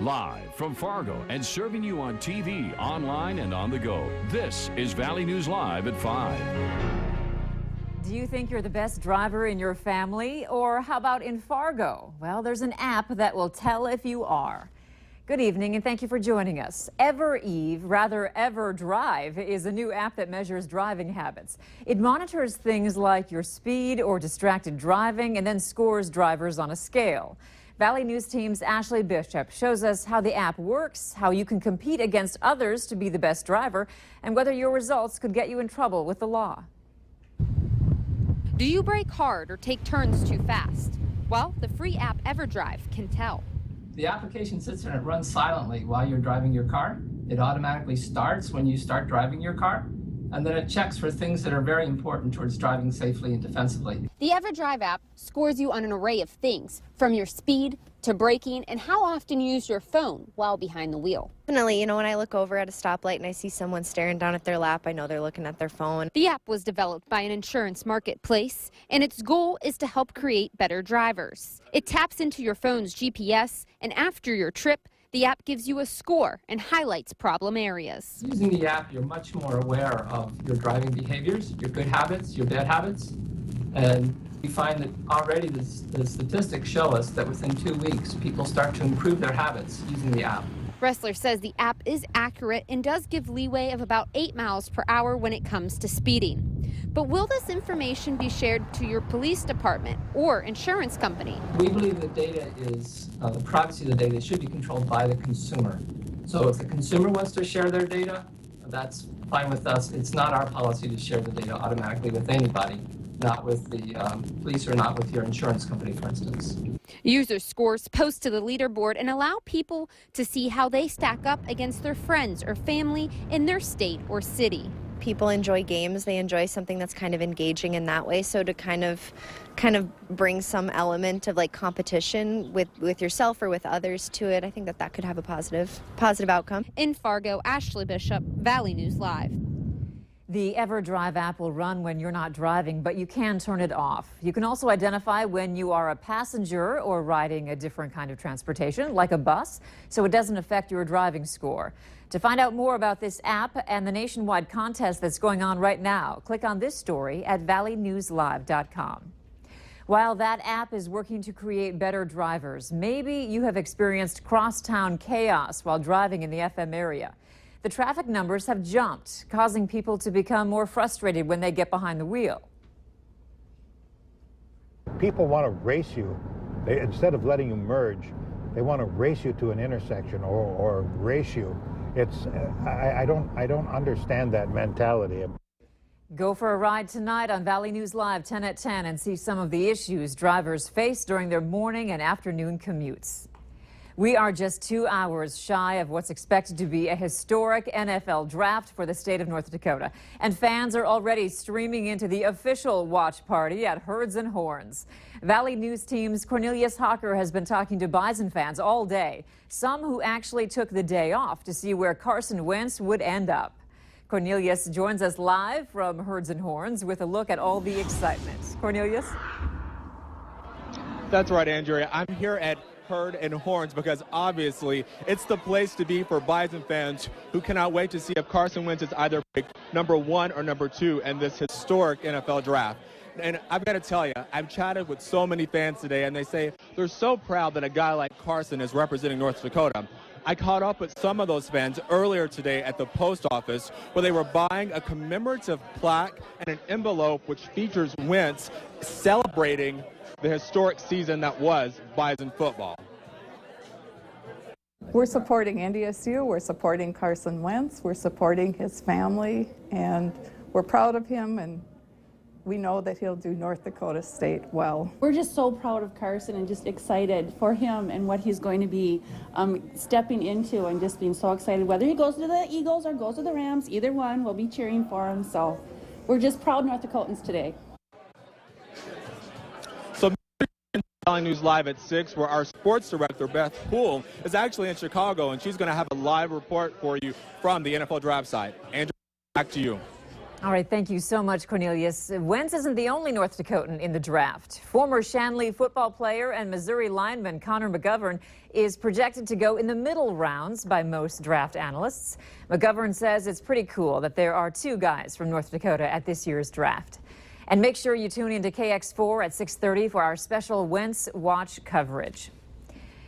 Live from Fargo and serving you on TV, online, and on the go. This is Valley News Live at 5. Do you think you're the best driver in your family? Or how about in Fargo? Well, there's an app that will tell if you are. Good evening and thank you for joining us. EverDrive is a new app that measures driving habits. It monitors things like your speed or distracted driving and then scores drivers on a scale. Valley News Team's Ashley Bishop shows us how the app works, how you can compete against others to be the best driver, and whether your results could get you in trouble with the law. Do you brake hard or take turns too fast? Well, the free app EverDrive can tell. The application sits there and it runs silently while you're driving your car. It automatically starts when you start driving your car, and then it checks for things that are very important towards driving safely and defensively. The EverDrive app scores you on an array of things, from your speed to braking and how often you use your phone while behind the wheel. Definitely, when I look over at a stoplight and I see someone staring down at their lap, I know they're looking at their phone. The app was developed by an insurance marketplace, and its goal is to help create better drivers. It taps into your phone's GPS, and after your trip, the app gives you a score and highlights problem areas. Using the app, you're much more aware of your driving behaviors, your good habits, your bad habits, and we find that already the statistics show us that within 2 weeks, people start to improve their habits using the app. Ressler says the app is accurate and does give leeway of about 8 miles per hour when it comes to speeding. But will this information be shared to your police department or insurance company? We believe that data is, the privacy of the data should be controlled by the consumer. So if the consumer wants to share their data, that's fine with us. It's not our policy to share the data automatically with anybody, not with the police or not with your insurance company, for instance. User scores post to the leaderboard and allow people to see how they stack up against their friends or family in their state or city. People enjoy games. They enjoy something that's kind of engaging in that way. So to kind of bring some element of like competition with yourself or with others to it, I think that could have a positive outcome. In Fargo, Ashley Bishop, Valley News Live. The EverDrive app will run when you're not driving, but you can turn it off. You can also identify when you are a passenger or riding a different kind of transportation, like a bus, so it doesn't affect your driving score. To find out more about this app and the nationwide contest that's going on right now, click on this story at valleynewslive.com. While that app is working to create better drivers, maybe you have experienced crosstown chaos while driving in the FM area. The traffic numbers have jumped, causing people to become more frustrated when they get behind the wheel. People want to race you. Instead of letting you merge, they want to race you to an intersection or race you. I don't understand that mentality. Go for a ride tonight on Valley News Live 10 at 10 and see some of the issues drivers face during their morning and afternoon commutes. We are just 2 hours shy of what's expected to be a historic NFL draft for the state of North Dakota. And fans are already streaming into the official watch party at Herds and Horns. Valley News Team's Cornelius Hawker has been talking to Bison fans all day, some who actually took the day off to see where Carson Wentz would end up. Cornelius joins us live from Herds and Horns with a look at all the excitement. Cornelius? That's right, Andrea. I'm here at Herd and Horns because obviously it's the place to be for Bison fans who cannot wait to see if Carson Wentz is either picked number 1 or number 2 in this historic NFL draft. And I've got to tell you, I've chatted with so many fans today, and they say they're so proud that a guy like Carson is representing North Dakota. I caught up with some of those fans earlier today at the post office where they were buying a commemorative plaque and an envelope which features Wentz celebrating the historic season that was Bison football. We're supporting NDSU, we're supporting Carson Wentz, we're supporting his family, and we're proud of him, and we know that he'll do North Dakota State well. We're just so proud of Carson and just excited for him and what he's going to be stepping into, and just being so excited. Whether he goes to the Eagles or goes to the Rams, either one, we'll be cheering for him. So we're just proud North Dakotans today. Valley News Live at 6, where our sports director, Beth Poole, is actually in Chicago, and she's going to have a live report for you from the NFL draft site. Andrew, back to you. All right, thank you so much, Cornelius. Wentz isn't the only North Dakotan in the draft. Former Shanley football player and Missouri lineman Connor McGovern is projected to go in the middle rounds by most draft analysts. McGovern says it's pretty cool that there are 2 guys from North Dakota at this year's draft. And make sure you tune into KX4 at 6:30 for our special Wentz Watch coverage.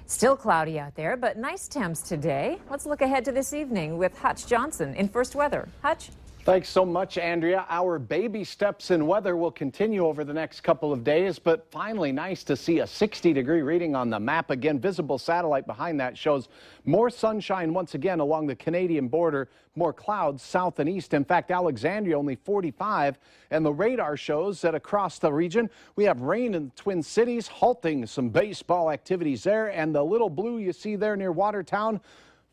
Still cloudy out there, but nice temps today. Let's look ahead to this evening with Hutch Johnson in First Weather. Hutch? Thanks so much, Andrea. Our baby steps in weather will continue over the next couple of days, but finally nice to see a 60-degree reading on the map again. Visible satellite behind that shows more sunshine once again along the Canadian border, more clouds south and east. In fact, Alexandria only 45, and the radar shows that across the region we have rain in the Twin Cities, halting some baseball activities there, and the little blue you see there near Watertown,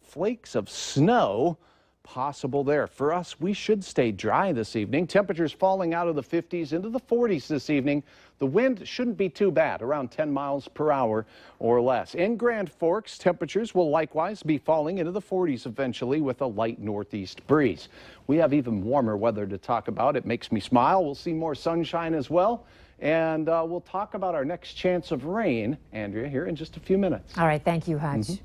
flakes of snow possible there. For us, we should stay dry this evening. Temperatures falling out of the 50s into the 40s this evening. The wind shouldn't be too bad, around 10 miles per hour or less. In Grand Forks, temperatures will likewise be falling into the 40s eventually with a light northeast breeze. We have even warmer weather to talk about. It makes me smile. We'll see more sunshine as well. And we'll talk about our next chance of rain, Andrea, here in just a few minutes. All right, thank you, Hutch.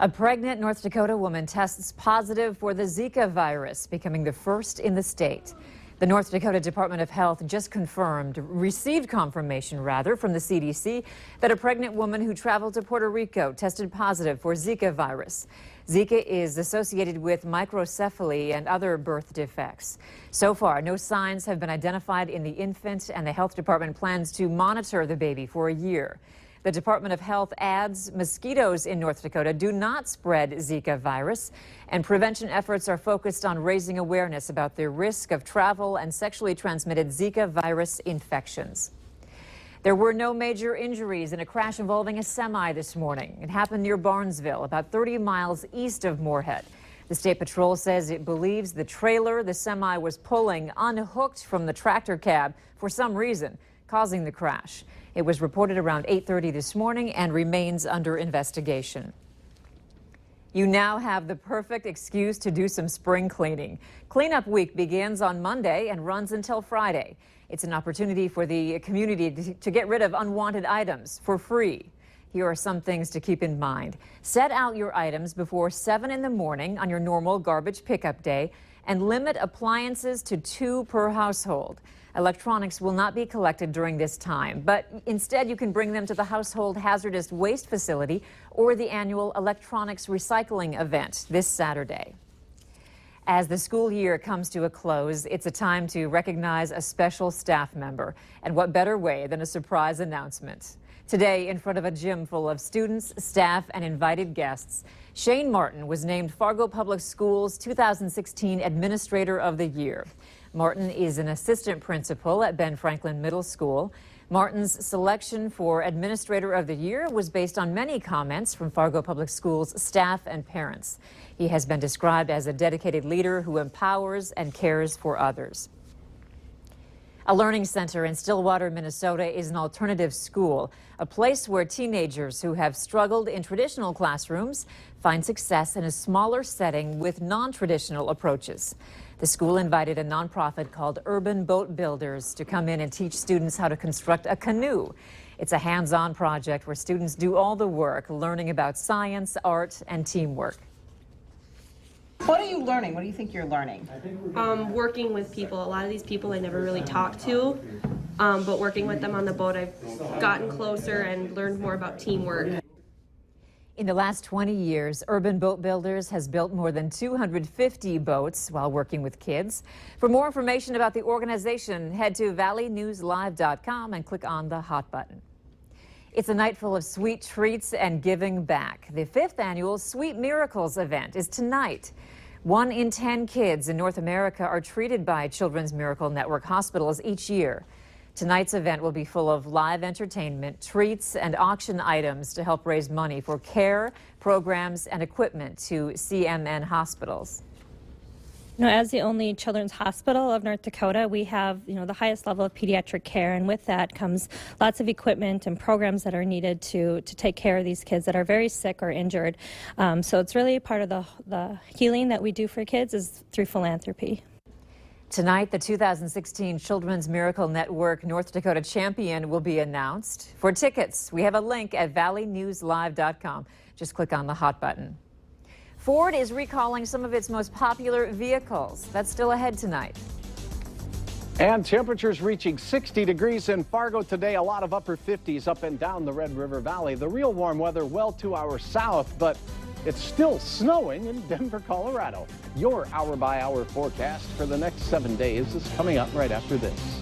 A pregnant North Dakota woman tests positive for the Zika virus, becoming the first in the state. The North Dakota Department of Health just received confirmation from the CDC that a pregnant woman who traveled to Puerto Rico tested positive for Zika virus. Zika is associated with microcephaly and other birth defects. So far, no signs have been identified in the infant, and the health department plans to monitor the baby for a year. The Department of Health adds mosquitoes in North Dakota do not spread Zika virus, and prevention efforts are focused on raising awareness about the risk of travel and sexually transmitted Zika virus infections. There were no major injuries in a crash involving a semi this morning. It happened near Barnesville, about 30 miles east of Moorhead. The State Patrol says it believes the trailer the semi was pulling unhooked from the tractor cab for some reason, causing the crash. It was reported around 8:30 this morning and remains under investigation. You now have the perfect excuse to do some spring cleaning. Cleanup Week begins on Monday and runs until Friday. It's an opportunity for the community to get rid of unwanted items for free. Here are some things to keep in mind. Set out your items before 7 in the morning on your normal garbage pickup day and limit appliances to 2 per household. Electronics will not be collected during this time, but instead you can bring them to the Household Hazardous Waste Facility or the annual electronics recycling event this Saturday. As the school year comes to a close, it's a time to recognize a special staff member. And what better way than a surprise announcement? Today, in front of a gym full of students, staff, and invited guests, Shane Martin was named Fargo Public Schools 2016 Administrator of the Year. Martin is an assistant principal at Ben Franklin Middle School. Martin's selection for Administrator of the Year was based on many comments from Fargo Public Schools staff and parents. He has been described as a dedicated leader who empowers and cares for others. A learning center in Stillwater, Minnesota is an alternative school, a place where teenagers who have struggled in traditional classrooms find success in a smaller setting with non-traditional approaches. The school invited a nonprofit called Urban Boat Builders to come in and teach students how to construct a canoe. It's a hands-on project where students do all the work, learning about science, art, and teamwork. What are you learning? What do you think you're learning? Working with people. A lot of these people I never really talked to, but working with them on the boat, I've gotten closer and learned more about teamwork. In the last 20 years, Urban Boat Builders has built more than 250 boats while working with kids. For more information about the organization, head to valleynewslive.com and click on the Hot button. It's a night full of sweet treats and giving back. The 5th annual Sweet Miracles event is tonight. 1 in 10 kids in North America are treated by Children's Miracle Network hospitals each year. Tonight's event will be full of live entertainment, treats, and auction items to help raise money for care, programs, and equipment to CMN hospitals. As the only children's hospital of North Dakota, we have, the highest level of pediatric care, and with that comes lots of equipment and programs that are needed to take care of these kids that are very sick or injured. So it's really part of the healing that we do for kids is through philanthropy. Tonight, the 2016 Children's Miracle Network North Dakota champion will be announced. For tickets, we have a link at valleynewslive.com. Just click on the hot button. Ford is recalling some of its most popular vehicles. That's still ahead tonight. And temperatures reaching 60 degrees in Fargo today. A lot of upper 50s up and down the Red River Valley. The real warm weather well to our south, but it's still snowing in Denver, Colorado. Your hour-by-hour forecast for the next 7 days is coming up right after this.